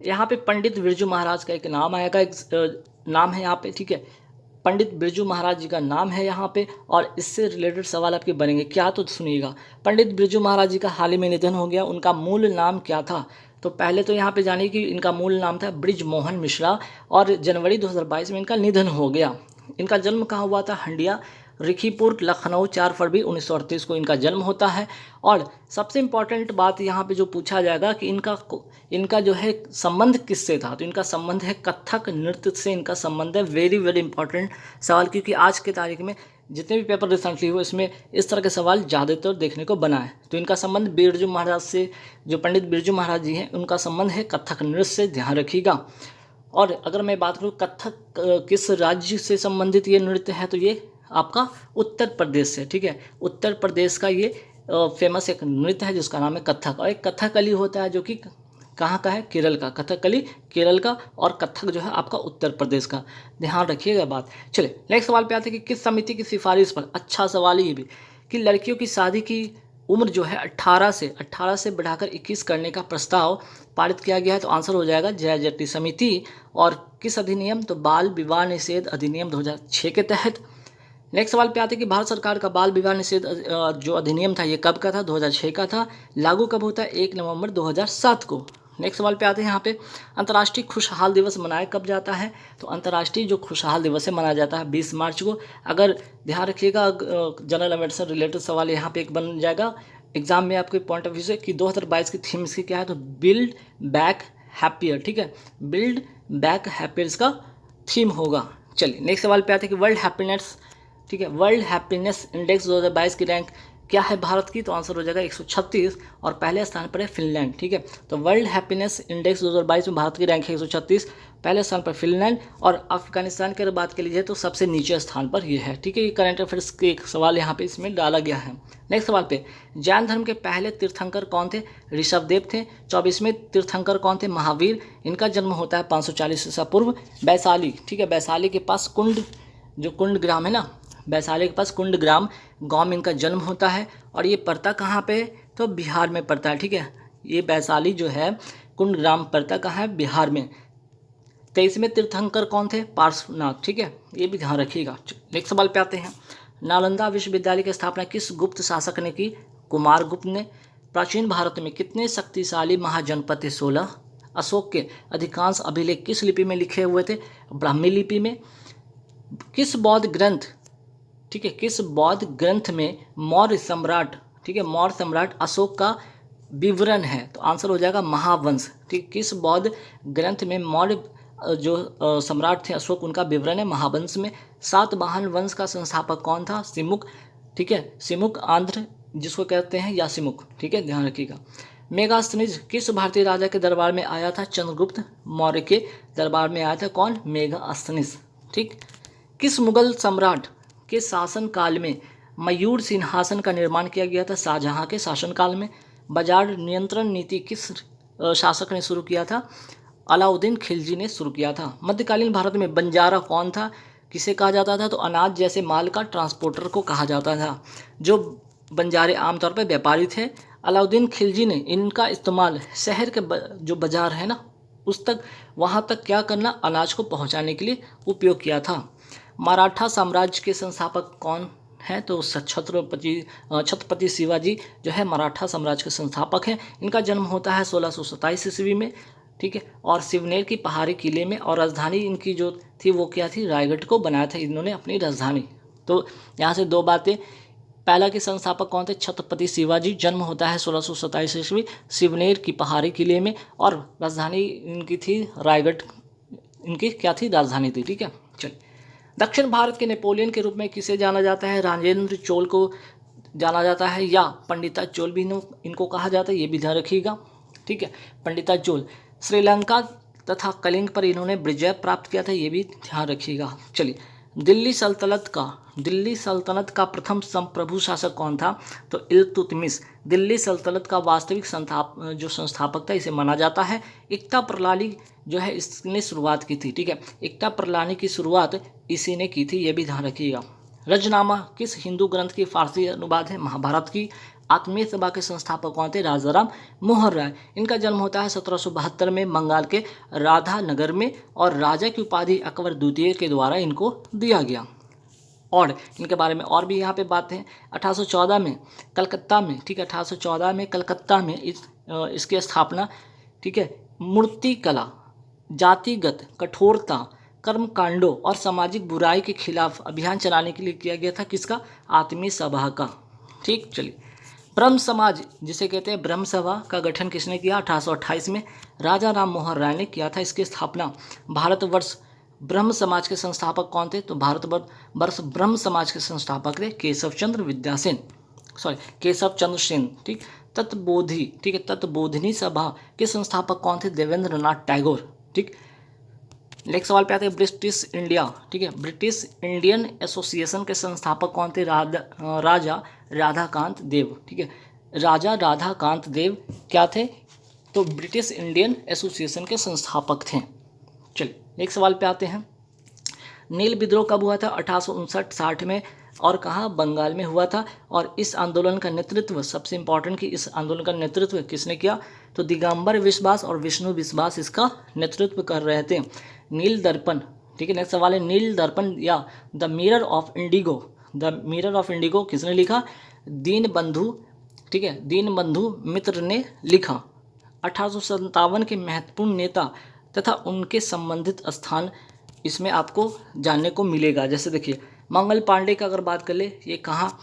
यहाँ पे पंडित बिरजू महाराज का एक नाम आएगा, एक नाम है यहाँ पे, ठीक है। पंडित बिरजू महाराज जी का नाम है यहाँ पे, और इससे रिलेटेड सवाल आपके बनेंगे क्या, तो सुनिएगा। पंडित बिरजू महाराज जी का हाल ही में निधन हो गया, उनका मूल नाम क्या था? तो पहले तो यहाँ पे जानिए कि इनका मूल नाम था ब्रिज मोहन मिश्रा, और जनवरी 2022 में इनका निधन हो गया। इनका जन्म कहाँ हुआ था? हंडिया रिखीपुर लखनऊ, 4 फरवरी 1938 को इनका जन्म होता है। और सबसे इम्पॉर्टेंट बात यहाँ पे जो पूछा जाएगा कि इनका जो है संबंध किससे था, तो इनका संबंध है कथक नृत्य से, इनका संबंध है। वेरी वेरी इंपॉर्टेंट सवाल, क्योंकि आज के तारीख में जितने भी पेपर रिसेंटली हुए इसमें इस तरह के सवाल ज़्यादातर देखने को बना है। तो इनका संबंध बिरजू महाराज से, जो पंडित बिरजू महाराज जी हैं उनका संबंध है कथक नृत्य से, ध्यान रखिएगा। और अगर मैं बात करूँ कथक किस राज्य से संबंधित ये नृत्य है, तो ये आपका उत्तर प्रदेश से, ठीक है। उत्तर प्रदेश का ये फेमस एक नृत्य है जिसका नाम है कथक। और एक कथकली होता है जो कि कहाँ का है? केरल का। कथकली केरल का, और कथक जो है आपका उत्तर प्रदेश का, ध्यान रखिएगा बात। चलिए नेक्स्ट सवाल पे आते हैं कि किस समिति की सिफारिश पर, अच्छा सवाल है ये भी, कि लड़कियों की शादी की उम्र जो है 18 से बढ़ाकर 21 करने का प्रस्ताव पारित किया गया है, तो आंसर हो जाएगा जया जट्टी समिति। और किस अधिनियम? तो बाल विवाह निषेध अधिनियम 2006 के तहत। नेक्स्ट सवाल पे आते हैं कि भारत सरकार का बाल विवाह निषेध जो अधिनियम था ये कब का था? 2006 का था। लागू कब होता है? 1 नवंबर 2007 को। नेक्स्ट सवाल पे आते हैं यहाँ पे, अंतर्राष्ट्रीय खुशहाल दिवस मनाया कब जाता है? तो अंतर्राष्ट्रीय जो खुशहाल दिवस है मनाया जाता है 20 मार्च को। अगर ध्यान रखिएगा जनरल अवेयर से रिलेटेड सवाल यहाँ पे एक बन जाएगा एग्जाम में आपके पॉइंट ऑफ व्यू से, कि 2022 की थीम इसकी क्या है? तो बिल्ड बैक हैप्पियर, ठीक है। बिल्ड बैक हैप्पियर इसका थीम होगा। चलिए नेक्स्ट सवाल पे आते हैं कि वर्ल्ड हैप्पीनेस, ठीक है, वर्ल्ड हैप्पीनेस इंडेक्स 2022 की रैंक क्या है भारत की? तो आंसर हो जाएगा 136, और पहले स्थान पर है फिनलैंड, ठीक है। तो वर्ल्ड हैप्पीनेस इंडेक्स 2022 में भारत की रैंक है 136, पहले स्थान पर फिनलैंड। और अफगानिस्तान की अगर बात कर लीजिए तो सबसे नीचे स्थान पर ये है, ठीक है। ये करंट अफेयर्स के एक सवाल यहाँ पे इसमें डाला गया है। नेक्स्ट सवाल पे, जैन धर्म के पहले तीर्थंकर कौन थे? ऋषभदेव थे। 24वें तीर्थंकर कौन थे? महावीर। इनका जन्म होता है 540 ईसा पूर्व, वैशाली, ठीक है। वैशाली के पास कुंड, जो कुंड ग्राम है ना, वैशाली के पास कुंड ग्राम गाँव में इनका जन्म होता है। और ये पड़ता कहाँ पे? तो बिहार में पड़ता है, ठीक है। ये वैशाली जो है कुंड ग्राम पड़ता कहाँ है? बिहार में। 23वें तीर्थंकर कौन थे? पार्श्वनाथ, ठीक है, ये भी ध्यान रखिएगा। नेक्स्ट सवाल पे आते हैं, नालंदा विश्वविद्यालय की स्थापना किस गुप्त शासक ने की? कुमार गुप्त ने। प्राचीन भारत में कितने शक्तिशाली महाजनपद थे? 16। अशोक के अधिकांश अभिलेख किस लिपि में लिखे हुए थे? ब्राह्मी लिपि में। किस बौद्ध ग्रंथ, ठीक है, किस बौद्ध ग्रंथ में मौर्य सम्राट, ठीक है, मौर्य सम्राट अशोक का विवरण है? तो आंसर हो जाएगा महावंश, ठीक। किस बौद्ध ग्रंथ में मौर्य जो सम्राट थे अशोक, उनका विवरण है महावंश में। सातवाहन वंश का संस्थापक कौन था? सिमुक, ठीक है, सिमुक आंध्र जिसको कहते हैं, या सिमुक, ठीक है, ध्यान रखिएगा। मेगास्थनीज किस भारतीय राजा के दरबार में आया था? चंद्रगुप्त मौर्य के दरबार में आया था कौन? मेगास्थनीज, ठीक। किस मुगल सम्राट के शासनकाल में मयूर सिंहासन का निर्माण किया गया था? शाहजहां के शासनकाल में। बाजार नियंत्रण नीति किस शासक ने शुरू किया था? अलाउद्दीन खिलजी ने शुरू किया था। मध्यकालीन भारत में बंजारा कौन था? किसे कहा जाता था? तो अनाज जैसे माल का ट्रांसपोर्टर को कहा जाता था। जो बंजारे आमतौर पर व्यापारी थे। अलाउद्दीन खिलजी ने इनका इस्तेमाल शहर के जो बाजार है ना उस तक, वहाँ तक क्या करना? अनाज को पहुँचाने के लिए उपयोग किया था। मराठा साम्राज्य के संस्थापक कौन है? तो छत्रपति शिवाजी जो है मराठा साम्राज्य के संस्थापक हैं। इनका जन्म होता है 1627 ईस्वी में, ठीक है। और शिवनेर की पहाड़ी किले में, और राजधानी इनकी जो थी वो क्या थी? रायगढ़ को बनाया था इन्होंने अपनी राजधानी। तो यहाँ से दो बातें, पहला के संस्थापक कौन थे? छत्रपति शिवाजी, जन्म होता है 1627 ईस्वी, शिवनेर की पहाड़ी किले में, और राजधानी इनकी थी रायगढ़, इनकी क्या थी? राजधानी थी, ठीक है। चलिए, दक्षिण भारत के नेपोलियन के रूप में किसे जाना जाता है? राजेंद्र चोल को जाना जाता है, या पंडिता चोल भी इनको कहा जाता है, ये भी ध्यान रखिएगा, ठीक है। पंडिता चोल श्रीलंका तथा कलिंग पर इन्होंने विजय प्राप्त किया था, ये भी ध्यान रखिएगा। चलिए, दिल्ली सल्तनत का प्रथम संप्रभु शासक कौन था? तो इल्तुतमिश। दिल्ली सल्तनत का वास्तविक जो संस्थापक था इसे माना जाता है। एकता प्रणाली जो है इसने शुरुआत की थी, ठीक है। एकता प्रणाली की शुरुआत इसी ने की थी, ये भी ध्यान रखिएगा। रजनामा किस हिंदू ग्रंथ की फारसी अनुवाद है? महाभारत की। आत्मीय सभा के संस्थापक कौन थे? राजाराम मोहन राय। इनका जन्म होता है 1772 में बंगाल के राधानगर में और राजा की उपाधि अकबर द्वितीय के द्वारा इनको दिया गया। और इनके बारे में और भी यहाँ पे बातें हैं। 1814 में कलकत्ता में, ठीक है, 1814 में कलकत्ता में इसकी स्थापना, ठीक है, मूर्ति कला, जातिगत कठोरता, कर्मकांडों और सामाजिक बुराई के खिलाफ अभियान चलाने के लिए किया गया था। किसका? आत्मीय सभा का। ठीक, चलिए। ब्रह्म समाज जिसे कहते हैं ब्रह्म सभा का गठन किसने किया? 1828 में राजा राम मोहन राय ने किया था। इसकी स्थापना भारतवर्ष ब्रह्म समाज के संस्थापक कौन थे? तो भारतवर्ष ब्रह्म समाज के संस्थापक थे केशव चंद्र सेन। ठीक। तत्बोधि, ठीक है, तत्बोधिनी सभा के संस्थापक कौन थे? देवेंद्र नाथ टैगोर। ठीक। नेक्स्ट सवाल पे आते हैं ब्रिटिश इंडिया, ठीक है, ब्रिटिश इंडियन एसोसिएशन के संस्थापक कौन थे? राजा राधाकांत देव। ठीक है, राजा राधाकांत देव क्या थे? तो ब्रिटिश इंडियन एसोसिएशन के संस्थापक थे। चलिए नेक्स्ट सवाल पे आते हैं। नील विद्रोह कब हुआ था? 1859-60 में। और कहाँ? बंगाल में हुआ था। और इस आंदोलन का नेतृत्व, सबसे इंपॉर्टेंट कि इस आंदोलन का नेतृत्व किसने किया? तो दिगंबर विश्वास और विष्णु विश्वास इसका नेतृत्व कर रहे थे। नील दर्पण, ठीक है, नेक्स्ट सवाल है नील दर्पण या द मिरर ऑफ इंडिगो किसने लिखा? दीनबंधु, ठीक है, दीनबंधु मित्र ने लिखा। 1857 के महत्वपूर्ण नेता तथा उनके संबंधित स्थान इसमें आपको जानने को मिलेगा। जैसे देखिए मंगल पांडे का अगर बात कर ले, ये कहाँ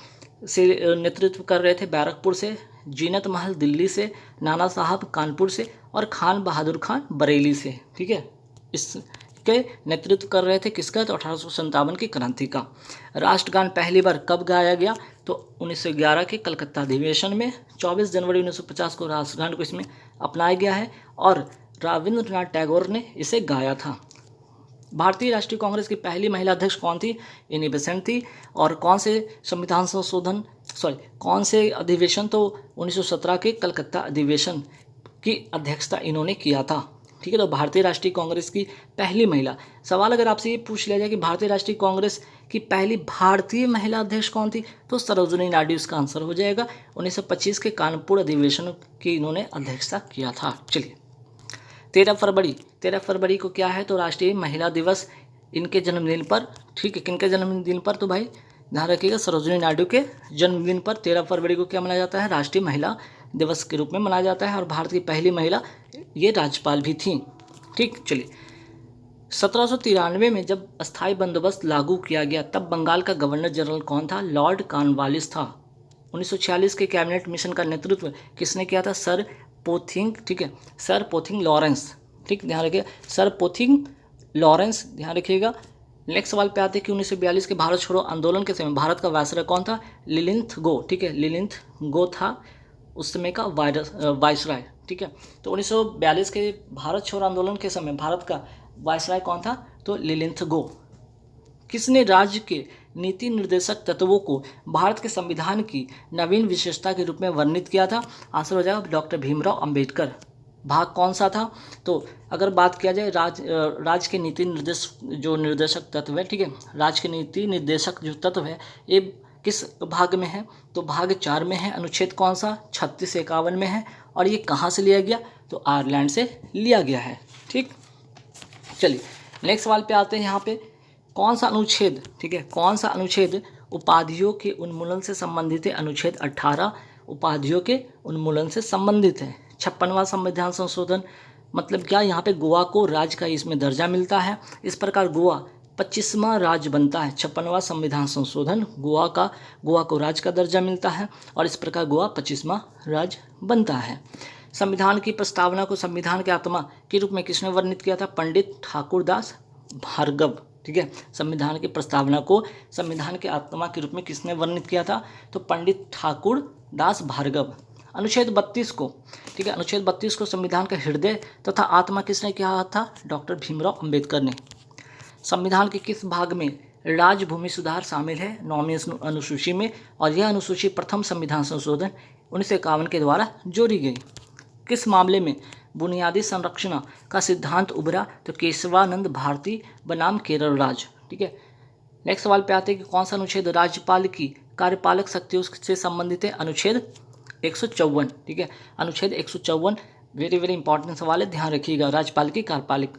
से नेतृत्व कर रहे थे? बैरकपुर से। जीनत महल दिल्ली से। नाना साहब कानपुर से। और खान बहादुर खान बरेली से। ठीक है, इसके नेतृत्व कर रहे थे किसका? तो 1857 की क्रांति का। राष्ट्रगान पहली बार कब गाया गया? तो 1911 के कलकत्ता अधिवेशन में। 24 जनवरी 1950 को राष्ट्रगान को इसमें अपनाया गया है और रविंद्रनाथ टैगोर ने इसे गाया था। भारतीय राष्ट्रीय कांग्रेस की पहली महिला अध्यक्ष कौन थी? एनी बेसेंट थी। और कौन से अधिवेशन? तो 1917 के कलकत्ता अधिवेशन की अध्यक्षता इन्होंने किया था। ठीक है, तो भारतीय राष्ट्रीय कांग्रेस की पहली महिला। सवाल अगर आपसे ये पूछ लिया जाए कि भारतीय राष्ट्रीय कांग्रेस की पहली भारतीय महिला अध्यक्ष कौन थी? तो सरोजिनी नायडू इसका आंसर हो जाएगा। 1925 के कानपुर अधिवेशन की इन्होंने अध्यक्षता किया था। चलिए 13 फरवरी को क्या है? तो राष्ट्रीय महिला दिवस इनके जन्मदिन पर। ठीक है, किनके जन्मदिन पर? तो भाई ध्यान रखिएगा, सरोजिनी नायडू के जन्मदिन पर 13 फरवरी को क्या मनाया जाता है? राष्ट्रीय महिला दिवस के रूप में मनाया जाता है। और भारत की पहली महिला ये राज्यपाल भी थी। ठीक, चलिए 1793 में जब अस्थायी बंदोबस्त लागू किया गया तब बंगाल का गवर्नर जनरल कौन था? लॉर्ड कॉर्नवालिस था। 1946 के कैबिनेट मिशन का नेतृत्व किसने किया था? सर पोथिंग, ठीक है, सर पोथिंग लॉरेंस। ठीक, ध्यान रखिएगा, सर पोथिंग लॉरेंस, ध्यान रखिएगा। नेक्स्ट सवाल पे आते हैं कि 1942 के भारत छोड़ो आंदोलन के समय भारत का वायसराय कौन था? लिलिंथ गो। ठीक है, लिलिंथ गो था उस समय का वायसराय। ठीक है, तो 1942 के भारत छोड़ो आंदोलन के समय भारत का वायसराय कौन था? तो लिलिंथ गो। किसने राज्य के नीति निर्देशक तत्वों को भारत के संविधान की नवीन विशेषता के रूप में वर्णित किया था? आंसर हो जाएगा डॉक्टर भीमराव अंबेडकर। भाग कौन सा था? तो अगर बात किया जाए राज्य के नीति निर्देशक तत्व है, ठीक है, राज्य के नीति निर्देशक जो तत्व है ये किस भाग में है? तो भाग 4 में है। अनुच्छेद कौन सा? 36 से 51 में है। और ये कहाँ से लिया गया? तो आयरलैंड से लिया गया है। ठीक, चलिए नेक्स्ट सवाल पे आते हैं। यहाँ पे कौन सा अनुच्छेद, ठीक है, कौन सा अनुच्छेद उपाधियों के उन्मूलन से संबंधित है? अनुच्छेद 18 उपाधियों के उन्मूलन से संबंधित है। 56वां संविधान संशोधन मतलब क्या? यहाँ पे गोवा को राज्य का इसमें दर्जा मिलता है। इस प्रकार गोवा 25वां राज्य बनता है। 56वां संविधान संशोधन गोवा को राज्य का दर्जा मिलता है और इस प्रकार गोवा 25वां राज्य बनता है। संविधान की प्रस्तावना को संविधान के आत्मा के रूप में किसने वर्णित किया था? पंडित ठाकुरदास भार्गव। ठीक है, संविधान की प्रस्तावना को संविधान के आत्मा के रूप में किसने वर्णित किया था? तो पंडित ठाकुरदास भार्गव। अनुच्छेद 32 को, ठीक है, अनुच्छेद 32 को संविधान का हृदय तथा आत्मा किसने कहा था? डॉक्टर भीमराव अंबेडकर ने। संविधान के किस भाग में राजभूमि सुधार शामिल है? 9वीं अनुसूची में। और यह अनुसूची प्रथम संविधान संशोधन 1951 के द्वारा जोड़ी गई। किस मामले में बुनियादी संरचना का सिद्धांत उभरा? तो केशवानंद भारती बनाम केरल राज्य। ठीक है, नेक्स्ट सवाल पे आते हैं कि कौन सा अनुच्छेद राज्यपाल की कार्यपालक शक्तियों से संबंधित है? अनुच्छेद 154, ठीक है, अनुच्छेद 154 वेरी वेरी इंपॉर्टेंट सवाल है, ध्यान रखिएगा। राज्यपाल की कार्यपालिक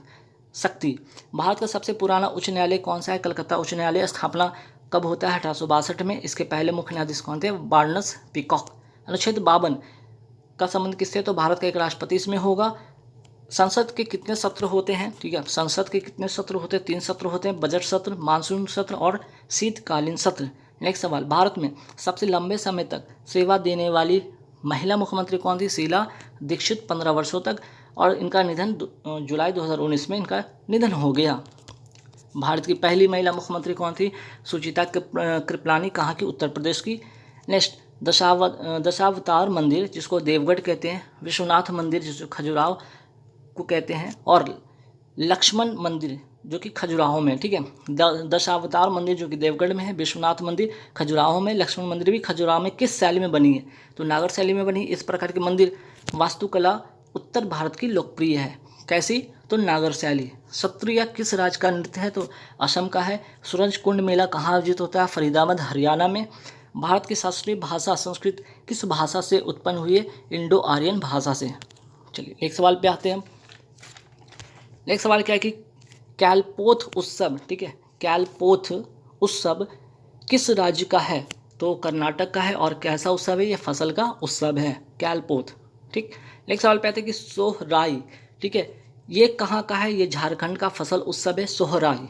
शक्ति। भारत का सबसे पुराना उच्च न्यायालय कौन सा है? कलकत्ता उच्च न्यायालय। स्थापना कब होता है? 1862 में। इसके पहले मुख्य न्यायाधीश कौन थे? Barnes peacock. अनुच्छेद 52 का संबंध किससे? तो भारत का एक राष्ट्रपति इसमें होगा। संसद के कितने सत्र होते हैं? ठीक है, संसद के कितने सत्र होते हैं? 3 सत्र होते हैं, बजट सत्र, मानसून सत्र और शीतकालीन सत्र। नेक्स्ट सवाल, भारत में सबसे लंबे समय तक सेवा देने वाली महिला मुख्यमंत्री कौन थी? शीला दीक्षित, 15 वर्षों तक, और इनका निधन जुलाई 2019 में इनका निधन हो गया। भारत की पहली महिला मुख्यमंत्री कौन थी? सुचिता कृपलानी। कहाँ की? उत्तर प्रदेश की। नेक्स्ट, दशावतार मंदिर जिसको देवगढ़ कहते हैं, विश्वनाथ मंदिर जिसको खजुराहो को कहते हैं, और लक्ष्मण मंदिर जो कि खजुराहो में, ठीक है। दशावतार मंदिर जो कि देवगढ़ में है, विश्वनाथ मंदिर खजुराहो में, लक्ष्मण मंदिर भी खजुराहो में। किस शैली में बनी है? तो नागर शैली में बनी। इस प्रकार के मंदिर वास्तुकला उत्तर भारत की लोकप्रिय है। कैसी? तो नागर शैली। सत्रिया किस राज्य का नृत्य है? तो असम का है। सूरज कुंड मेला कहाँ आयोजित होता है? फरीदाबाद, हरियाणा में। भारत की शास्त्रीय भाषा संस्कृत किस भाषा से उत्पन्न हुई है? इंडो आर्यन भाषा से। चलिए एक सवाल पे आते हैं हम। नेक्स्ट सवाल क्या है कि कैलपोथ उत्सव, ठीक है, कैलपोथ उत्सव किस राज्य का है? तो कर्नाटक का है। और कैसा उत्सव है? ये फसल का उत्सव है, कैलपोथ, ठीक। नेक्स्ट सवाल पे आते हैं कि सोहराई, ठीक है, ये कहाँ का है? ये झारखंड का फसल उत्सव है, सोहराई।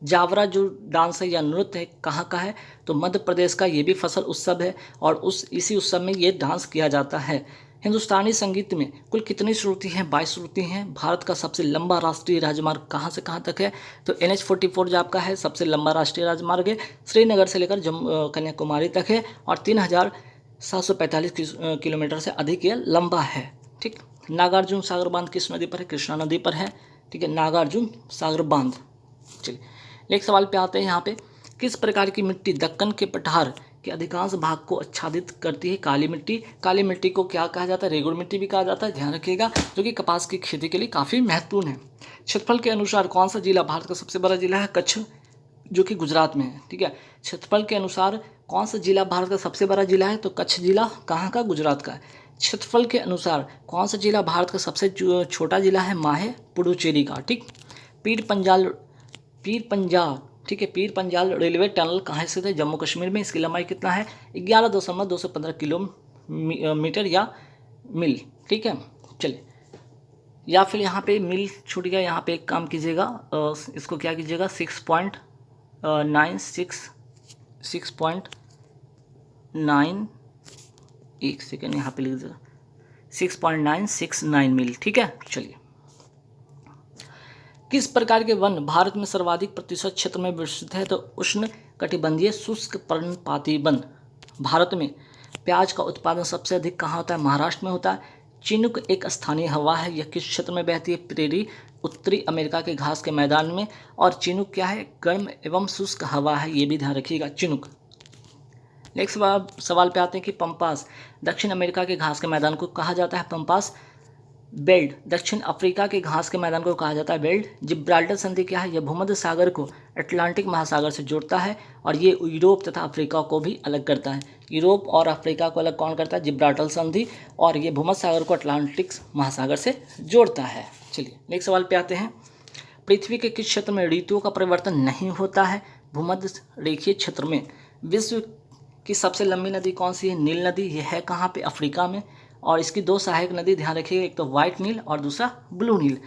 जावरा जो डांस है या नृत्य है कहाँ का है? तो मध्य प्रदेश का। ये भी फसल उत्सव है और इसी उत्सव में ये डांस किया जाता है। हिंदुस्तानी संगीत में कुल कितनी श्रुति हैं? 22 श्रुति हैं। भारत का सबसे लंबा राष्ट्रीय राजमार्ग कहाँ से कहाँ तक है? तो NH-44 जो आपका है सबसे लंबा राष्ट्रीय राजमार्ग है, श्रीनगर से लेकर कन्याकुमारी तक है और 3745 किलोमीटर से अधिक यह लंबा है, ठीक। नागार्जुन सागर बांध किस नदी पर है? कृष्णा नदी पर है, ठीक है, नागार्जुन सागर बांध। चलिए नेक्स्ट सवाल पे आते हैं। यहाँ पे किस प्रकार की मिट्टी दक्कन के पठार के अधिकांश भाग को आच्छादित करती है? काली मिट्टी। काली मिट्टी को क्या कहा जाता है? रेगुड़ मिट्टी भी कहा जाता है, ध्यान रखिएगा, जो कि कपास की खेती के लिए काफ़ी महत्वपूर्ण है। क्षेत्रफल के अनुसार कौन सा जिला भारत का सबसे बड़ा जिला है? कच्छ, जो कि गुजरात में है, ठीक है। क्षेत्रफल के अनुसार कौन सा जिला भारत का सबसे बड़ा जिला है? तो कच्छ जिला। कहाँ का? गुजरात का। क्षेत्रफल के अनुसार कौन सा जिला भारत का सबसे छोटा जिला है? माहे पुडुचेरी का, ठीक। पीर पंजाल, ठीक है, पीर पंजाल रेलवे टनल कहाँ स्थित है? जम्मू कश्मीर में। इसकी लंबाई कितना है? 11.215 किलोमीटर या मील, ठीक है। चलिए, या फिर यहाँ पे मील छूट गया, यहाँ पे एक काम कीजिएगा, इसको क्या कीजिएगा, 6.9 एक सेकेंड यहाँ पे लिख दीजिएगा 6.969 मील, ठीक है। चलिए, किस प्रकार के वन भारत में सर्वाधिक प्रतिशत क्षेत्र में विस्तृत है? तो उष्ण कटिबंधीय शुष्क पर्णपाती वन। भारत में प्याज का उत्पादन सबसे अधिक कहाँ होता है? महाराष्ट्र में होता है। चिनुक एक स्थानीय हवा है, यह किस क्षेत्र में बहती है? प्रेरी, उत्तरी अमेरिका के घास के मैदान में। और चिनुक क्या है? गर्म एवं शुष्क हवा है, ये भी ध्यान रखिएगा, चिनुक। नेक्स्ट सवाल पे आते हैं कि पंपास दक्षिण अमेरिका के घास के मैदान को कहा जाता है पंपास बेल्ट। दक्षिण अफ्रीका के घास के मैदान को कहा जाता है बेल्ट। जिब्राल्टर संधि क्या है? यह भूमध्य सागर को अटलांटिक महासागर से जोड़ता है और ये यूरोप तथा अफ्रीका को भी अलग करता है। यूरोप और अफ्रीका को अलग कौन करता है? जिब्राल्टर संधि। और ये भूमध्य सागर को अटलांटिक महासागर से जोड़ता है। चलिए नेक्स्ट सवाल पे आते हैं। पृथ्वी के किस क्षेत्र में ऋतुओं का परिवर्तन नहीं होता है? भूमध्य रेखीय क्षेत्र में। विश्व की सबसे लंबी नदी कौन सी है? नील नदी। यह है कहाँ पे? अफ्रीका में। और इसकी 2 सहायक नदी ध्यान रखिएगा, एक तो वाइट नील और दूसरा ब्लू नील,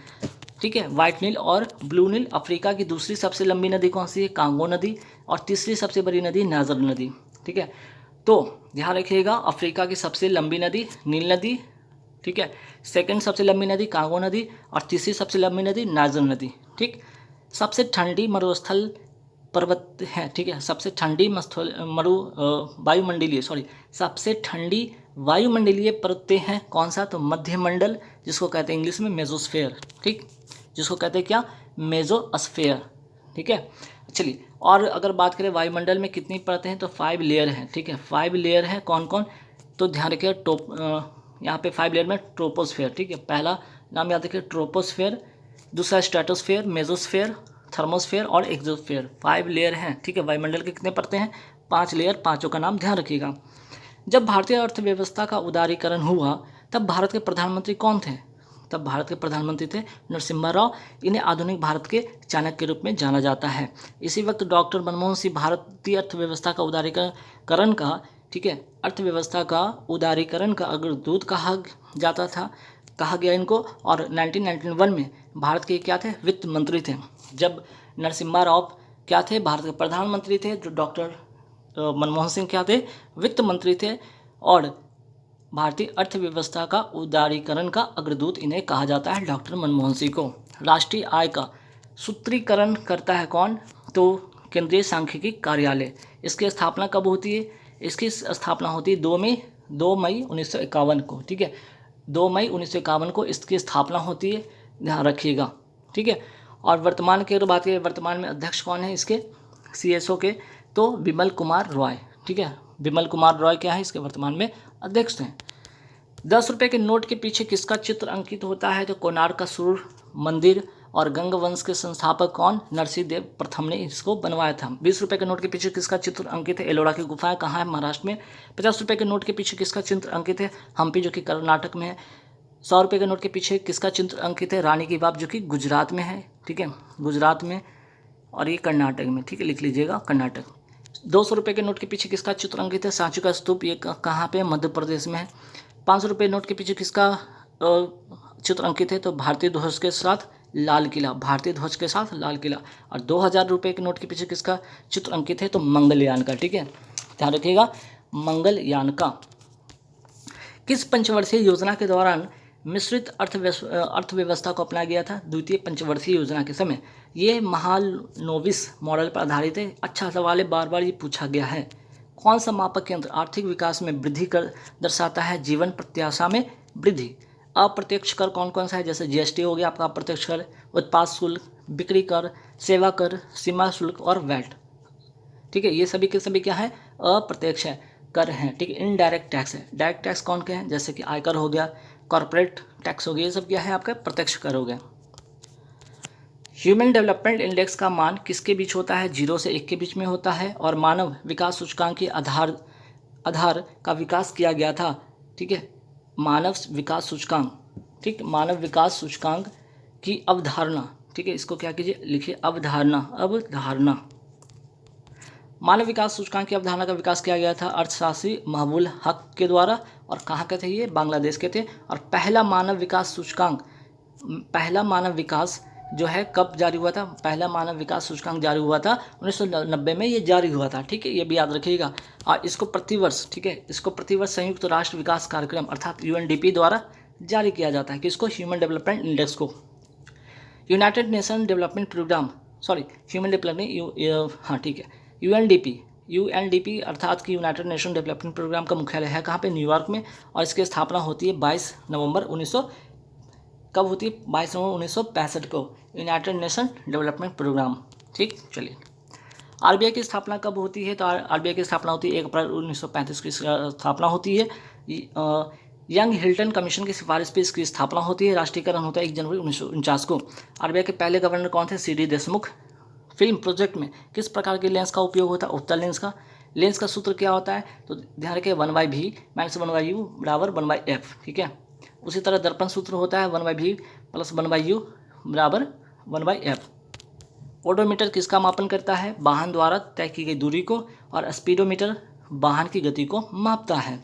ठीक है। वाइट नील और ब्लू नील। अफ्रीका की दूसरी सबसे लंबी नदी कौन सी है? कांगो नदी। और तीसरी सबसे बड़ी नदी नाजर नदी, ठीक है। तो ध्यान रखिएगा, अफ्रीका की सबसे लंबी नदी नील नदी, ठीक है। सेकंड सबसे लंबी नदी कांगो नदी और तीसरी सबसे लंबी नदी नाजर नदी, ठीक। सबसे ठंडी मरुस्थल पर्वत है, ठीक है। सबसे ठंडी सबसे ठंडी वायुमंडलीय परतें हैं कौन सा? तो मध्यमंडल, जिसको कहते हैं इंग्लिश में मेसोस्फेयर, ठीक, जिसको कहते हैं क्या? मेसोस्फेयर, ठीक है। चलिए, और अगर बात करें वायुमंडल में कितनी परतें हैं तो 5 लेयर हैं, ठीक है। 5 लेयर हैं, कौन कौन? तो ध्यान रखिएगा, यहाँ पे 5 लेयर में ट्रोपोस्फेयर, ठीक है। पहला नाम याद रखिए ट्रोपोस्फेयर, दूसरा स्ट्रेटोस्फेयर, मेसोस्फेयर, थर्मोस्फेयर और एक्सोस्फेयर। 5 लेयर हैं, ठीक है। वायुमंडल के कितने परतें हैं? 5 लेयर, पाँचों का नाम ध्यान रखिएगा। जब भारतीय अर्थव्यवस्था का उदारीकरण हुआ तब भारत के प्रधानमंत्री कौन थे? तब भारत के प्रधानमंत्री थे नरसिम्हा राव। इन्हें आधुनिक भारत के चाणक्य के रूप में जाना जाता है। इसी वक्त डॉक्टर मनमोहन सिंह भारतीय अर्थव्यवस्था का उदारीकरण का, ठीक है, अर्थव्यवस्था का उदारीकरण का अग्रदूत कहा जाता था, कहा गया इनको। और 1991 में भारत के क्या थे? वित्त मंत्री थे। जब नरसिम्हा राव क्या थे? भारत के प्रधानमंत्री थे। जो डॉक्टर मनमोहन सिंह क्या थे? वित्त मंत्री थे। और भारतीय अर्थव्यवस्था का उदारीकरण का अग्रदूत इन्हें कहा जाता है, डॉक्टर मनमोहन सिंह को। राष्ट्रीय आय का सूत्रीकरण करता है कौन? तो केंद्रीय सांख्यिकी कार्यालय। इसकी स्थापना कब होती है? इसकी स्थापना होती है 2 मई 1951 को, ठीक है। 2 मई 1951 को इसकी स्थापना होती है, ध्यान रखिएगा, ठीक है। और वर्तमान की अगर बात करें, वर्तमान में अध्यक्ष कौन है इसके, CSO के? तो विमल कुमार रॉय, ठीक है। विमल कुमार रॉय क्या है? इसके वर्तमान में अध्यक्ष हैं। 10 रुपये के नोट के पीछे किसका चित्र अंकित होता है? तो कोणार्क का सूर्य मंदिर। और गंग वंश के संस्थापक कौन? नरसिंह देव प्रथम ने इसको बनवाया था। 20 रुपये के नोट के पीछे किसका चित्र अंकित है? एलोरा की गुफाएं कहाँ है? महाराष्ट्र में। 50 रुपये के नोट के पीछे किसका चित्र अंकित है? हम्पी, जो कि कर्नाटक में है। 100 रुपये के नोट के पीछे किसका चित्र अंकित है? रानी की बाग, जो कि गुजरात में है, ठीक है, गुजरात में। और ये कर्नाटक में, ठीक है, लिख लीजिएगा, कर्नाटक। 200 रुपये के नोट के पीछे किसका चित्र अंकित है? सांची का स्तूप, ये कहाँ पे? मध्य प्रदेश में है। 500 रुपये नोट के पीछे किसका चित्र अंकित है? तो भारतीय ध्वज के साथ लाल किला, भारतीय ध्वज के साथ लाल किला। और 2000 रुपये के नोट के पीछे किसका चित्र अंकित है? तो मंगलयान का, ठीक है, ध्यान रखिएगा, मंगलयान का। किस पंचवर्षीय योजना के दौरान मिश्रित अर्थव्यवस्था को अपनाया गया था? द्वितीय पंचवर्षीय योजना के समय। ये महालनोबिस मॉडल पर आधारित है। अच्छा सवाल है, बार बार ये पूछा गया है। कौन सा मापक यंत्र आर्थिक विकास में वृद्धि कर दर्शाता है? जीवन प्रत्याशा में वृद्धि। अप्रत्यक्ष कर कौन कौन सा है? जैसे GST हो गया आपका अप्रत्यक्ष कर, उत्पाद शुल्क, बिक्री कर, सेवा कर, सीमा शुल्क और वैट, ठीक है। ये सभी के सभी क्या है? अप्रत्यक्ष है, कर हैं, ठीक है। इनडायरेक्ट टैक्स है। डायरेक्ट टैक्स कौन के हैं? जैसे कि आयकर हो गया, कॉर्पोरेट टैक्स हो गया, ये सब क्या है? आपका प्रत्यक्ष कर हो गया। ह्यूमन डेवलपमेंट इंडेक्स का मान किसके बीच होता है? 0 से 1 के बीच में होता है। और मानव विकास सूचकांक के आधार का विकास किया गया था, ठीक है, मानव विकास सूचकांक, ठीक, मानव विकास सूचकांक की अवधारणा, ठीक है, इसको क्या कीजिए, लिखिए अवधारणा। मानव विकास सूचकांक की अवधारणा का विकास किया गया था अर्थशास्त्री महबूल हक के द्वारा। और कहाँ के थे ये? बांग्लादेश के थे। और पहला मानव विकास सूचकांक, पहला मानव विकास जो है कब जारी हुआ था? पहला मानव विकास सूचकांक जारी हुआ था 1990 में, ये जारी हुआ था, ठीक है, ये भी याद रखिएगा। और इसको प्रतिवर्ष, ठीक है, इसको प्रतिवर्ष संयुक्त राष्ट्र विकास कार्यक्रम अर्थात UNDP द्वारा जारी किया जाता है। किसको? ह्यूमन डेवलपमेंट इंडेक्स को। United Nation development programme, sorry, human development, हाँ ठीक है, UNDP अर्थात कि यूनाइटेड नेशन डेवलपमेंट प्रोग्राम का मुख्यालय है कहाँ पे? न्यूयॉर्क में। और इसकी स्थापना होती है 22 नवंबर 1900, कब होती है? 22 नवंबर 1965 को, यूनाइटेड नेशन डेवलपमेंट प्रोग्राम, ठीक। चलिए, RBI की स्थापना कब होती है? तो RBI की स्थापना होती है 1 अप्रैल 1935 की स्थापना होती है। यंग हिल्टन कमीशन की सिफारिश पर इसकी स्थापना होती है। राष्ट्रीयकरण होता है 1 जनवरी 1949 को। RBI के पहले गवर्नर कौन थे? CD देशमुख। फिल्म प्रोजेक्ट में किस प्रकार के लेंस का उपयोग होता है? उत्तल लेंस का। लेंस का सूत्र क्या होता है? तो ध्यान रखिए 1/v - 1/u बराबर 1/f, ठीक है। उसी तरह दर्पण सूत्र होता है 1/v + 1/u बराबर 1/f। ओडोमीटर किसका मापन करता है? वाहन द्वारा तय की गई दूरी को। और स्पीडोमीटर वाहन की गति को मापता है।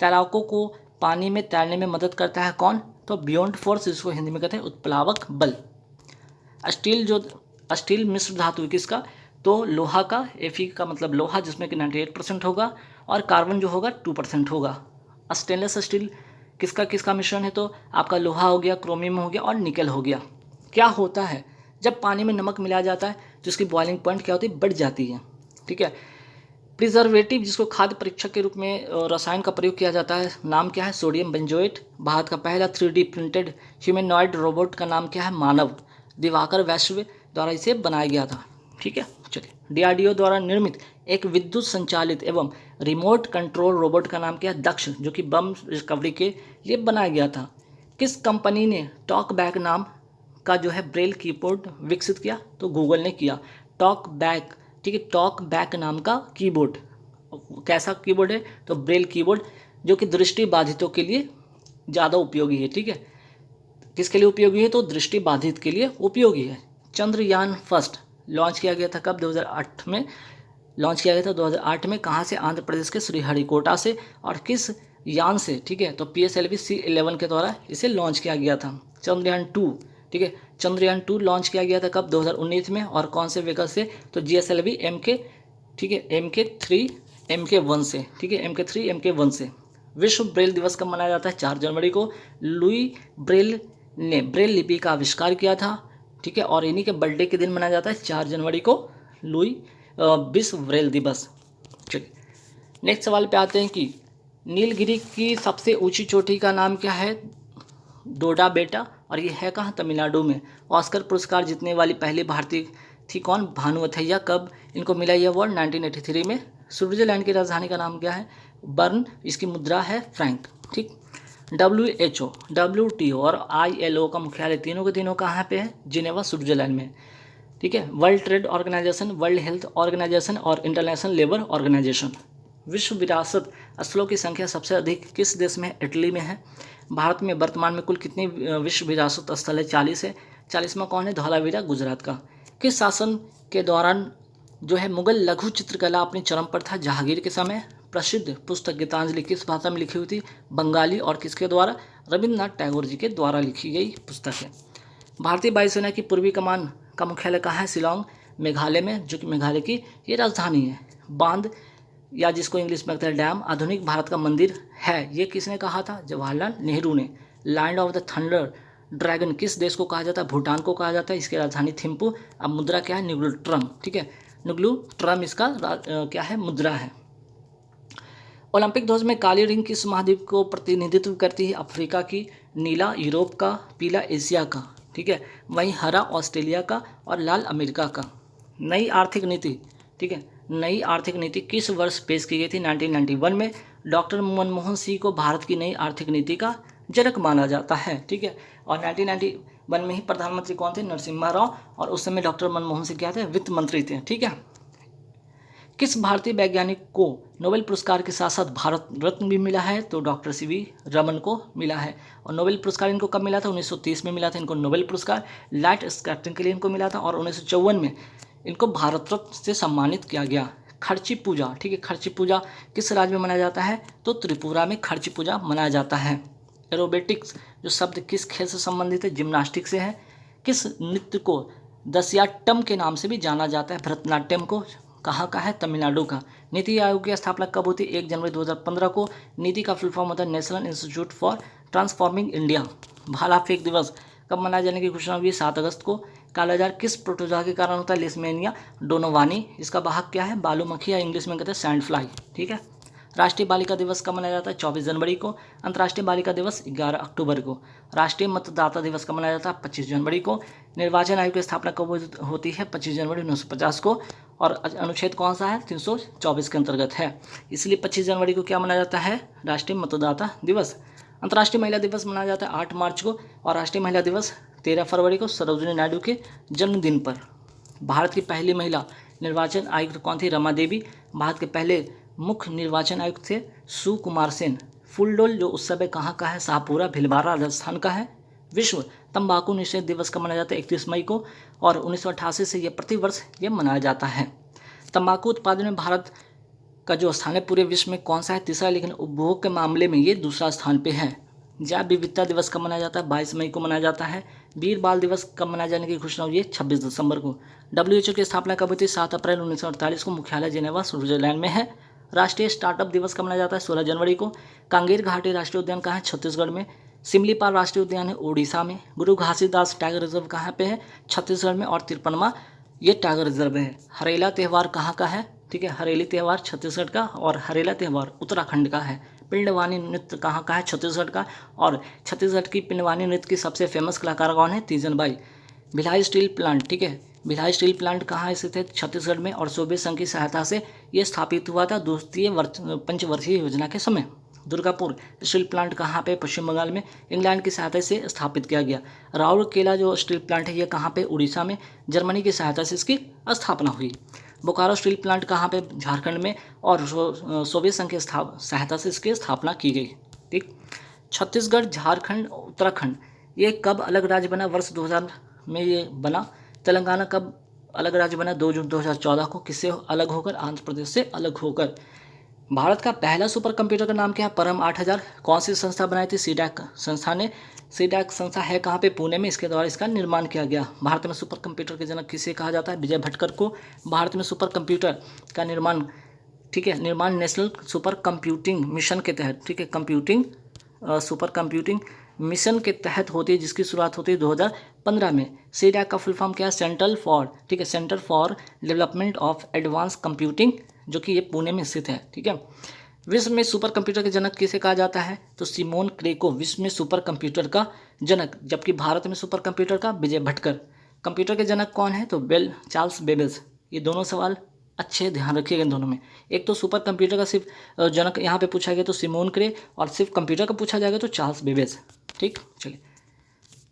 तैराकों को पानी में तैरने में मदद करता है कौन? तो बियॉन्ड फोर्स, जिसको हिंदी में कहते हैं उत्प्लावक बल। स्टील मिश्र धातु किसका? तो लोहा का। Fe का मतलब लोहा, जिसमें कि 98% होगा। और कार्बन जो होगा 2% होगा। स्टेनलेस स्टील किसका मिश्रण है? तो आपका लोहा हो गया, क्रोमियम हो गया और निकल हो गया। क्या होता है जब पानी में नमक मिलाया जाता है? तो इसकी बॉइलिंग पॉइंट क्या होती है? बढ़ जाती है, ठीक है। प्रिजर्वेटिव, जिसको खाद्य परीक्षक के रूप में रसायन का प्रयोग किया जाता है, नाम क्या है? Sodium benzoate. भारत का पहला 3D प्रिंटेड ह्यूमनॉइड रोबोट का नाम क्या है? मानव। दिवाकर वैश्व द्वारा इसे बनाया गया था, ठीक है। चलिए, DRDO द्वारा निर्मित एक विद्युत संचालित एवं रिमोट कंट्रोल रोबोट का नाम क्या है? दक्ष, जो कि बम रिकवरी के लिए बनाया गया था। किस कंपनी ने टॉक बैक नाम का जो है ब्रेल कीबोर्ड विकसित किया? तो गूगल ने किया। टॉक बैक, ठीक है, टॉक बैक नाम का कीबोर्ड कैसा कीबोर्ड है? तो ब्रेल कीबोर्ड, जो कि दृष्टि बाधितों के लिए ज़्यादा उपयोगी है। ठीक है, किसके लिए उपयोगी है? तो दृष्टि बाधित के लिए उपयोगी है। चंद्रयान फर्स्ट लॉन्च किया गया था कब? 2008 में लॉन्च किया गया था 2008 में। कहाँ से? आंध्र प्रदेश के श्रीहरिकोटा से। और किस यान से? ठीक है, तो PSLV C11 के द्वारा इसे लॉन्च किया गया था। चंद्रयान 2, ठीक है, चंद्रयान 2 लॉन्च किया गया था कब? 2019 में। और कौन से व्हीकल से? तो GSLV MK, ठीक है, MK3 MK1 से। ठीक है, MK3 MK1 से। विश्व ब्रेल दिवस कब मनाया जाता है? 4 जनवरी को। लुई ब्रेल ने ब्रेल लिपि का आविष्कार किया था। ठीक है, और इन्हीं के बर्थडे के दिन मनाया जाता है 4 जनवरी को लुई विश्व ब्रेल दिवस। चलिए नेक्स्ट सवाल पे आते हैं कि नीलगिरी की सबसे ऊंची चोटी का नाम क्या है? डोडा बेटा। और ये है कहाँ? तमिलनाडु में। ऑस्कर पुरस्कार जीतने वाली पहली भारतीय थी कौन? भानु अथैया। कब इनको मिला यह अवार्ड? 1983 में। स्विट्जरलैंड की राजधानी का नाम क्या है? बर्न। इसकी मुद्रा है फ्रैंक। ठीक। WHO, WTO और ILO का मुख्यालय तीनों के तीनों कहाँ पे है? जिनेवा, स्विट्जरलैंड में। ठीक है, world trade organisation, world health organisation और इंटरनेशनल लेबर ऑर्गेनाइजेशन। विश्व विरासत स्थलों की संख्या सबसे अधिक किस देश में है? इटली में है। भारत में वर्तमान में कुल कितनी विश्व विरासत स्थल है? 40 है। 40वां कौन है? धौलावीरा, गुजरात का। किस शासन के दौरान जो है मुगल लघु चित्रकला अपनी चरम पर था? जहांगीर के समय। प्रसिद्ध पुस्तक गीतांजलि किस भाषा में लिखी हुई थी? बंगाली। और किसके द्वारा? रविन्द्रनाथ टैगोर जी के द्वारा लिखी गई पुस्तक है। भारतीय वायुसेना की पूर्वी कमान का मुख्यालय कहाँ है? शिलोंग, मेघालय में, जो कि मेघालय की ये राजधानी है। बांध या जिसको इंग्लिश में कहते हैं डैम आधुनिक भारत का मंदिर है, ये किसने कहा था? जवाहरलाल नेहरू ने। Land of the thunder dragon किस देश को कहा जाता है? भूटान को कहा जाता है। इसकी राजधानी थिम्पू। अब मुद्रा क्या है? नुग्लू ट्रम। ठीक है, नुग्लू ट्रम इसका क्या है? मुद्रा है। ओलंपिक ध्वज में काली रिंग किस महाद्वीप को प्रतिनिधित्व करती है? अफ्रीका की। नीला यूरोप का। पीला एशिया का। ठीक है, वहीं हरा ऑस्ट्रेलिया का और लाल अमेरिका का। नई आर्थिक नीति, ठीक है, नई आर्थिक नीति किस वर्ष पेश की गई थी? 1991 में। डॉक्टर मनमोहन सिंह को भारत की नई आर्थिक नीति का जनक माना जाता है। ठीक है, और 1991 में ही प्रधानमंत्री कौन थे? नरसिम्हा राव। और उस समय डॉक्टर मनमोहन सिंह क्या थे? वित्त मंत्री थे। ठीक है, किस भारतीय वैज्ञानिक को नोबेल पुरस्कार के साथ साथ भारत रत्न भी मिला है? तो डॉक्टर CV रमन को मिला है। और नोबेल पुरस्कार इनको कब मिला था? 1930 में मिला था इनको नोबेल पुरस्कार। लाइट स्कैटरिंग के लिए इनको मिला था। और 1954 में इनको भारत रत्न से सम्मानित किया गया। खर्ची पूजा, ठीक है, खर्ची पूजा किस राज्य में मनाया जाता है? तो त्रिपुरा में खर्ची पूजा मनाया जाता है। एरोबेटिक्स जो शब्द किस खेल से संबंधित है? जिम्नास्टिक से है। किस नृत्य को दसियाट्टम के नाम से भी जाना जाता है? भरतनाट्यम को। कहाँ का है? तमिलनाडु का। नीति आयोग की स्थापना कब होती है? 1 जनवरी 2015 को। नीति का फुल फॉर्म होता है national institute for transforming India. भाला फेंक दिवस कब मनाए जाने की घोषणा हुई? 7 अगस्त को। कालाजार किस प्रोटोजोआ के कारण होता है? Leishmania donovani. इसका वाहक क्या है? बालूमक्खी, या इंग्लिश में कहते हैं सैंड फ्लाई। ठीक है, राष्ट्रीय बालिका दिवस कब मनाया जाता है? 24 जनवरी को। अंतर्राष्ट्रीय बालिका दिवस 11 अक्टूबर को। राष्ट्रीय मतदाता दिवस कब मनाया जाता है? 25 जनवरी को। निर्वाचन आयोग की स्थापना कब होती है? 25 जनवरी 1950 को। और अनुच्छेद कौन सा है? 324 के अंतर्गत है, इसलिए 25 जनवरी को क्या मनाया जाता है? राष्ट्रीय मतदाता दिवस। अंतर्राष्ट्रीय महिला दिवस मनाया जाता है 8 मार्च को। और राष्ट्रीय महिला दिवस 13 फरवरी को, सरोजिनी नायडू के जन्मदिन पर। भारत की पहली महिला निर्वाचन आयुक्त कौन थी? रमा देवी। भारत के पहले मुख्य निर्वाचन आयुक्त थे सुकुमार सेन। फूलडोल जो उस समय कहाँ का है? शाहपुरा, भिलवाड़ा, राजस्थान का है। विश्व तंबाकू निषेध दिवस कब मनाया जाता है? 31 मई को। और 1988 से यह प्रतिवर्ष यह मनाया जाता है। तंबाकू उत्पादन में भारत का जो स्थान है पूरे विश्व में कौन सा है? तीसरा, लेकिन उपभोग के मामले में ये दूसरा स्थान पे है। जैव विविधता दिवस कब मनाया जाता है? 22 मई को मनाया जाता है। वीर बाल दिवस कब मनाए जाने की घोषणा हुई है? 26 दिसंबर को। WHO की स्थापना कब हुई थी? 7 अप्रैल 1948 को। मुख्यालय जिनेवा, स्विट्जरलैंड में है। राष्ट्रीय स्टार्टअप दिवस कब मनाया जाता है? 16 जनवरी को। कांगेर घाटी राष्ट्रीय उद्यान कहाँ है? छत्तीसगढ़ में। सिमलीपाल राष्ट्रीय उद्यान है उड़ीसा में। गुरु घासीदास टाइगर रिजर्व कहाँ पे है? छत्तीसगढ़ में। और 53वां ये टाइगर रिजर्व है। हरेला त्यौहार कहाँ का है? ठीक है, हरेली त्यौहार छत्तीसगढ़ का। और हरेला त्यौहार उत्तराखंड का है। पिंडवानी नृत्य कहाँ का है? छत्तीसगढ़ का। और छत्तीसगढ़ की पिंडवानी नृत्य की सबसे फेमस कलाकार कौन है? तीजन बाई। भिलाई स्टील प्लांट, ठीक है, भिलाई स्टील प्लांट कहाँ स्थित है? छत्तीसगढ़ में। और सोवियत संघ की सहायता से ये स्थापित हुआ था द्वितीय पंचवर्षीय योजना के समय। दुर्गापुर स्टील प्लांट कहाँ पे? पश्चिम बंगाल में। इंग्लैंड की सहायता से स्थापित किया गया। राउरकेला जो स्टील प्लांट है ये कहाँ पे? उड़ीसा में। जर्मनी की सहायता से इसकी स्थापना हुई। बोकारो स्टील प्लांट कहाँ पे? झारखंड में, और सोवियत संघ की सहायता से इसकी स्थापना की गई। ठीक। छत्तीसगढ़, झारखंड, उत्तराखंड ये कब अलग राज्य बना? वर्ष 2000 में ये बना। तेलंगाना कब अलग राज्य बना? 2 जून 2014 को। किससे अलग होकर? आंध्र प्रदेश से अलग होकर। भारत का पहला सुपर कंप्यूटर का नाम क्या है? परम 8000। कौन सी संस्था बनाई थी? सीडैक संस्था ने। सीडैक संस्था है कहाँ पे? पुणे में। इसके द्वारा इसका निर्माण किया गया। भारत में सुपर कंप्यूटर के जनक किसे कहा जाता है? विजय भटकर को। भारत में सुपर कंप्यूटर का निर्माण, ठीक है, निर्माण नेशनल सुपर कंप्यूटिंग मिशन के तहत, ठीक है, सुपर कंप्यूटिंग मिशन के तहत होती है, जिसकी शुरुआत होती है 2015 में। सीडैक का फुल फॉर्म क्या है? सेंट्रल फॉर, ठीक है, centre for development of advance computing, जो कि ये पुणे में स्थित है। ठीक है। विश्व में सुपर कंप्यूटर के जनक किसे कहा जाता है? तो सिमोन क्रे को विश्व में सुपर कंप्यूटर का जनक, जबकि भारत में सुपर कंप्यूटर का विजय भटकर। कंप्यूटर के जनक कौन है? तो चार्ल्स बेबेज। ये दोनों सवाल अच्छे ध्यान रखिएगा इन दोनों में। एक तो सुपर कंप्यूटर का सिर्फ जनक यहाँ पे पूछा गया तो सिमोन क्रे, और सिर्फ कंप्यूटर का पूछा जाएगा तो चार्ल्स बेबेज। ठीक। चलिए,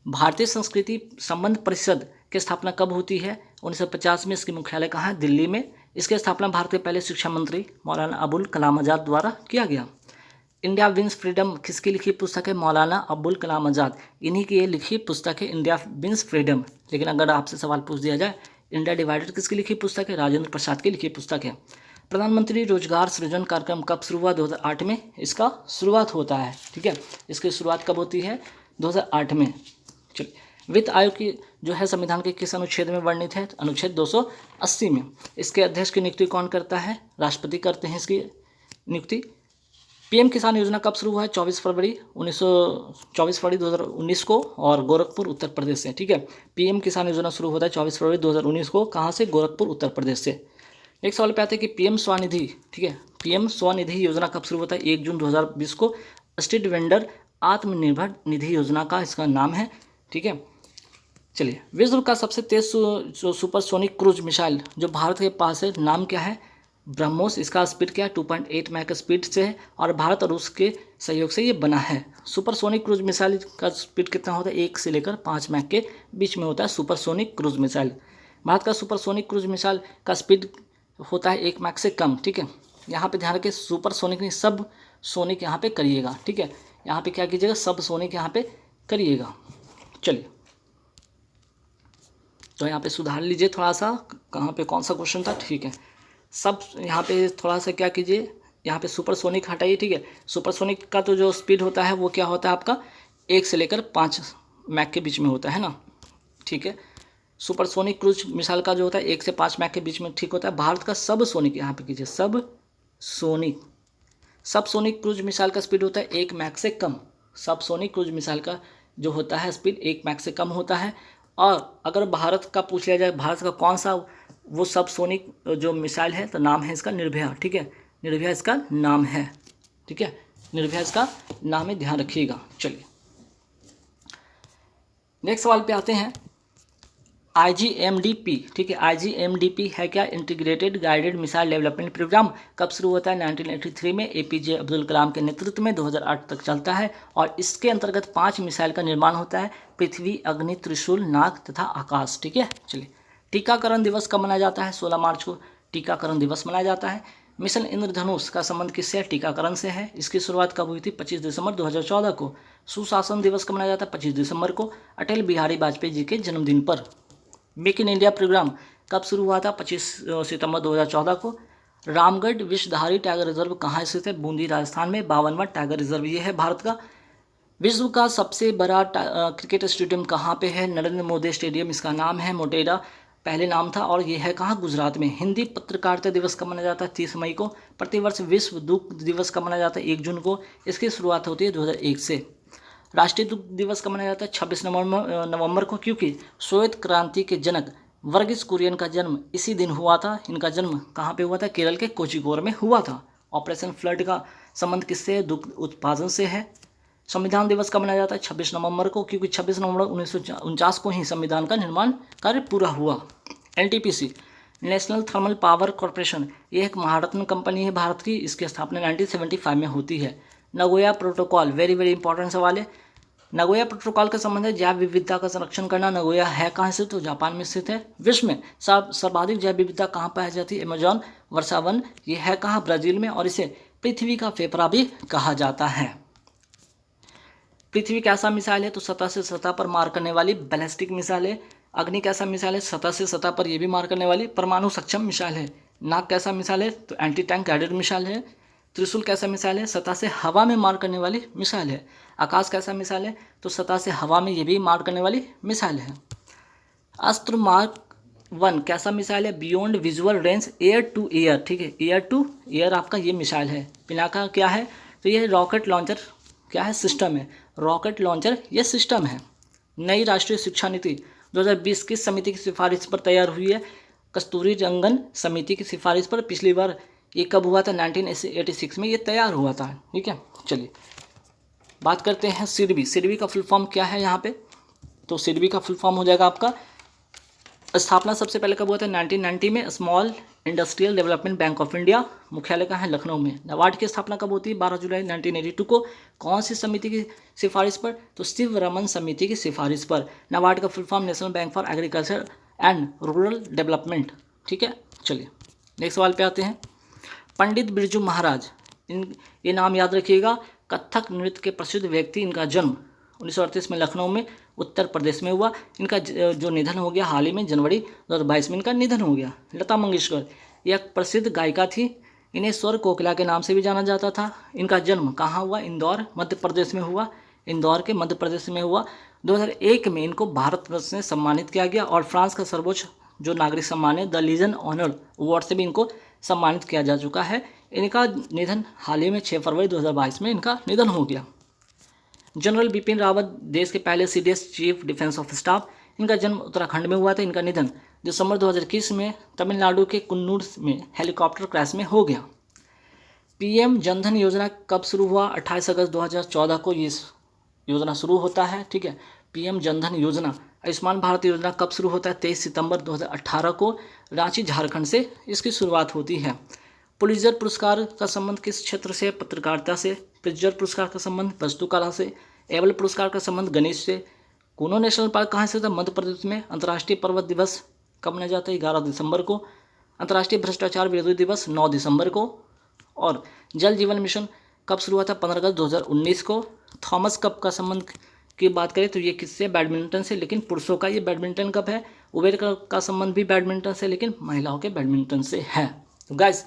भारतीय संस्कृति संबंध परिषद की स्थापना कब होती है? 1950 में। इसकी मुख्यालय कहाँ है? दिल्ली में। इसकी स्थापना भारत के पहले शिक्षा मंत्री मौलाना अबुल कलाम आज़ाद द्वारा किया गया। इंडिया विंस फ्रीडम किसकी लिखी पुस्तक है? मौलाना अबुल कलाम आज़ाद, इन्हीं की ये लिखी पुस्तक है इंडिया विंस फ्रीडम। लेकिन अगर आपसे सवाल पूछ दिया जाए इंडिया डिवाइडेड किसकी लिखी पुस्तक है? राजेंद्र प्रसाद की लिखी पुस्तक है। प्रधानमंत्री रोजगार सृजन कार्यक्रम कब शुरू हुआ? 2008 में इसका शुरुआत होता है। ठीक है, इसकी शुरुआत कब होती है? 2008 में। चलिए, वित्त आयोग की जो है संविधान के किस अनुच्छेद में वर्णित है? अनुच्छेद 280 में। इसके अध्यक्ष की नियुक्ति कौन करता है? राष्ट्रपति करते हैं इसकी नियुक्ति। पीएम किसान योजना कब शुरू हुआ है? 24 फरवरी 2019 को, और गोरखपुर उत्तर प्रदेश से। ठीक है, पीएम किसान योजना शुरू होता है 24 फरवरी 2019 को। कहाँ से? गोरखपुर उत्तर प्रदेश से। एक सवाल पे आते हैं कि पीएम स्वनिधि, ठीक है, पीएम स्वनिधि योजना कब शुरू होता है? 1 जून 2020 को। स्ट्रीट वेंडर आत्मनिर्भर निधि योजना का इसका नाम है। ठीक है। चलिए, विश्व का सबसे तेज सुपरसोनिक क्रूज मिसाइल जो भारत के पास है, नाम क्या है? ब्रह्मोस। इसका स्पीड क्या है? 2.8 मैक स्पीड से है, और भारत और रूस के सहयोग से ये बना है। सुपरसोनिक क्रूज मिसाइल का स्पीड कितना होता है? 1 से लेकर 5 मैक के बीच में होता है सुपरसोनिक क्रूज मिसाइल। भारत का सुपरसोनिक क्रूज मिसाइल का स्पीड होता है 1 मैक से कम। ठीक है, यहाँ पे ध्यान रखिए, सुपरसोनिक नहीं, सब सोनिक यहाँ पे करिएगा। ठीक है, यहाँ पे क्या कीजिएगा? सब सोनिक यहाँ पे करिएगा। चलिए, तो यहाँ पे सुधार लीजिए थोड़ा सा, कहाँ पे कौन सा क्वेश्चन था? ठीक है, सब यहाँ पे थोड़ा सा क्या कीजिए, यहाँ पे सुपरसोनिक हटाइए। ठीक है, सुपरसोनिक का तो जो स्पीड होता है वो क्या होता है आपका? 1 से लेकर 5 मैक के बीच में होता है ना। ठीक है, सुपरसोनिक क्रूज मिसाइल का जो होता है 1 से 5 मैक के बीच में ठीक होता है। भारत का सब सोनिक, यहाँ पे कीजिए, सब सोनिक क्रूज मिसाइल का स्पीड होता है 1 मैक से कम। सब सोनिक क्रूज मिसाइल का जो होता है स्पीड 1 मैक से कम होता है। और अगर भारत का पूछ लिया जाए, भारत का कौन सा वो सब सोनिक जो मिसाइल है, तो नाम है इसका निर्भया। ठीक है, निर्भया इसका नाम है। ठीक है, निर्भया इसका नाम है, ध्यान रखिएगा। चलिए, नेक्स्ट सवाल पे आते हैं। IGMDP, ठीक है, IGMDP है क्या? Integrated guided missile development programme. कब शुरू होता है? 1983 में APJ अब्दुल कलाम के नेतृत्व में 2008 तक चलता है, और इसके अंतर्गत 5 मिसाइल का निर्माण होता है: पृथ्वी, अग्नि, त्रिशूल, नाग तथा आकाश। ठीक है। चलिए, टीकाकरण दिवस कब मनाया जाता है? 16 मार्च को टीकाकरण दिवस मनाया जाता है। मिशन इंद्रधनुष का संबंध किससे है? टीकाकरण से है। इसकी शुरुआत कब हुई थी? 25 दिसंबर 2014 को। सुशासन दिवस कब मनाया जाता है? 25 दिसंबर को, अटल बिहारी वाजपेयी जी के जन्मदिन पर। मेक इन इंडिया प्रोग्राम कब शुरू हुआ था? 25 सितंबर 2014 को। रामगढ़ विषधारी टाइगर रिजर्व कहाँ स्थित है? बूंदी, राजस्थान में। 52वां टाइगर रिजर्व ये है भारत का। विश्व का सबसे बड़ा क्रिकेट स्टेडियम कहाँ पे है? नरेंद्र मोदी स्टेडियम इसका नाम है। मोटेरा पहले नाम था, और ये है कहाँ? गुजरात में। हिंदी पत्रकारिता दिवस कब मनाया जाता है? 30 मई को। प्रतिवर्ष विश्व दुग्ध दिवस कब मनाया जाता है? 1 जून को। इसकी शुरुआत होती है 2001 से। राष्ट्रीय दुग्ध दिवस कब मनाया जाता है? 26 नवंबर को, क्योंकि श्वेत क्रांति के जनक वर्गीस कुरियन का जन्म इसी दिन हुआ था। इनका जन्म कहाँ पे हुआ था? केरल के कोझिकोड में हुआ था। ऑपरेशन फ्लड का संबंध किससे है? दुग्ध उत्पादन से है। संविधान दिवस कब मनाया जाता है? 26 नवंबर को, क्योंकि 26 नवंबर 1949 को ही संविधान का निर्माण कार्य पूरा हुआ। NTPC, national thermal power corporation, ये एक महारत्न कंपनी है भारत की। इसकी स्थापना 1975 में होती है। Nagoya protocol, very very important सवाल है। नगोया प्रोटोकॉल का संबंध है जैव विविधता का संरक्षण करना। नगोया है कहाँ स्थित? तो जापान में स्थित है। विश्व में सर्वाधिक जैव विविधता कहाँ पाई जाती है? अमेजॉन वर्षा वन। ये है कहाँ? ब्राजील में। और इसे पृथ्वी का फेफड़ा भी कहा जाता है। पृथ्वी कैसा मिसाइल है? तो सतह से सतह पर मार करने वाली बैलिस्टिक मिसाइल है। अग्नि कैसा मिसाइल है? सतह से सतह पर यह भी मार करने वाली परमाणु सक्षम मिसाइल है। नाग कैसा मिसाइल है? तो एंटी टैंक गाइडेड मिसाइल है। त्रिशूल कैसा मिसाइल है? सतह से हवा में मार करने वाली मिसाइल है। आकाश कैसा मिसाइल है? तो सतह से हवा में ये भी मार करने वाली मिसाइल है। अस्त्र मार्क 1 कैसा मिसाइल है? Beyond visual range air to air, ठीक है, एयर टू एयर आपका ये मिसाइल है। पिनाका क्या है? तो ये रॉकेट लॉन्चर क्या है? सिस्टम है। रॉकेट लॉन्चर ये सिस्टम है। नई राष्ट्रीय शिक्षा नीति 2020 किस समिति की सिफारिश पर तैयार हुई है? कस्तूरी रंगन समिति की सिफारिश पर। पिछली बार ये कब हुआ था? 1986 में ये तैयार हुआ था, ठीक है। चलिए बात करते हैं सिडबी। सिडबी का फुल फॉर्म क्या है यहाँ पे? तो सिडबी का फुल फॉर्म हो जाएगा आपका, स्थापना सबसे पहले कब हुआ था? 1990 में। Small industrial development bank of India. मुख्यालय कहाँ है? लखनऊ में। नाबार्ड की स्थापना कब होती है? 12 जुलाई 1982 को। कौन सी समिति की सिफारिश पर? तो शिव रमन समिति की सिफारिश पर। नाबार्ड का full form national bank for agriculture and rural development, ठीक है। चलिए नेक्स्ट सवाल पे आते हैं। पंडित बिरजू महाराज, ये नाम याद रखिएगा। कथक नृत्य के प्रसिद्ध व्यक्ति। इनका जन्म 1938 में लखनऊ में उत्तर प्रदेश में हुआ। इनका जो निधन हो गया हाल ही में जनवरी 2022 में इनका निधन हो गया। लता मंगेशकर यह एक प्रसिद्ध गायिका थी। इन्हें स्वर कोकिला के नाम से भी जाना जाता था। इनका जन्म कहाँ हुआ? इंदौर मध्य प्रदेश में हुआ। इंदौर के मध्य प्रदेश में हुआ। 2001 में इनको भारत रत्न से सम्मानित किया गया और फ्रांस का सर्वोच्च जो नागरिक सम्मान है द लीजन ऑनर अवार्ड से भी इनको सम्मानित किया जा चुका है। इनका निधन हाल ही में 6 फरवरी 2022 में इनका निधन हो गया। जनरल बिपिन रावत देश के पहले CDS chief defence of staff. इनका जन्म उत्तराखंड में हुआ था। इनका निधन दिसंबर 2021 में तमिलनाडु के कुन्नूर में हेलीकॉप्टर क्रैश में हो गया। पीएम जनधन योजना कब शुरू हुआ? 28 अगस्त 2014 को ये योजना शुरू होता है, ठीक है। पीएम जनधन योजना। आयुष्मान भारत योजना कब शुरू होता है? 23 सितंबर 2018 को रांची झारखंड से इसकी शुरुआत होती है। पुलित्जर पुरस्कार का संबंध किस क्षेत्र से? पत्रकारिता से। प्रिट्जर पुरस्कार का संबंध वास्तुकला से। एबल पुरस्कार का संबंध गणित से। कूनो नेशनल पार्क कहाँ से था? मध्य प्रदेश में। अंतर्राष्ट्रीय पर्वत दिवस कब मनाया जाता है? 11 दिसंबर को। अंतर्राष्ट्रीय भ्रष्टाचार विरोधी दिवस 9 दिसंबर को। और जल जीवन मिशन कब शुरू हुआ था? 15 अगस्त 2019 को। थॉमस कप का संबंध की बात करें तो ये किससे? बैडमिंटन से, लेकिन पुरुषों का ये बैडमिंटन कप है। उबेर का संबंध भी बैडमिंटन से, लेकिन महिलाओं के बैडमिंटन से है। तो गाइस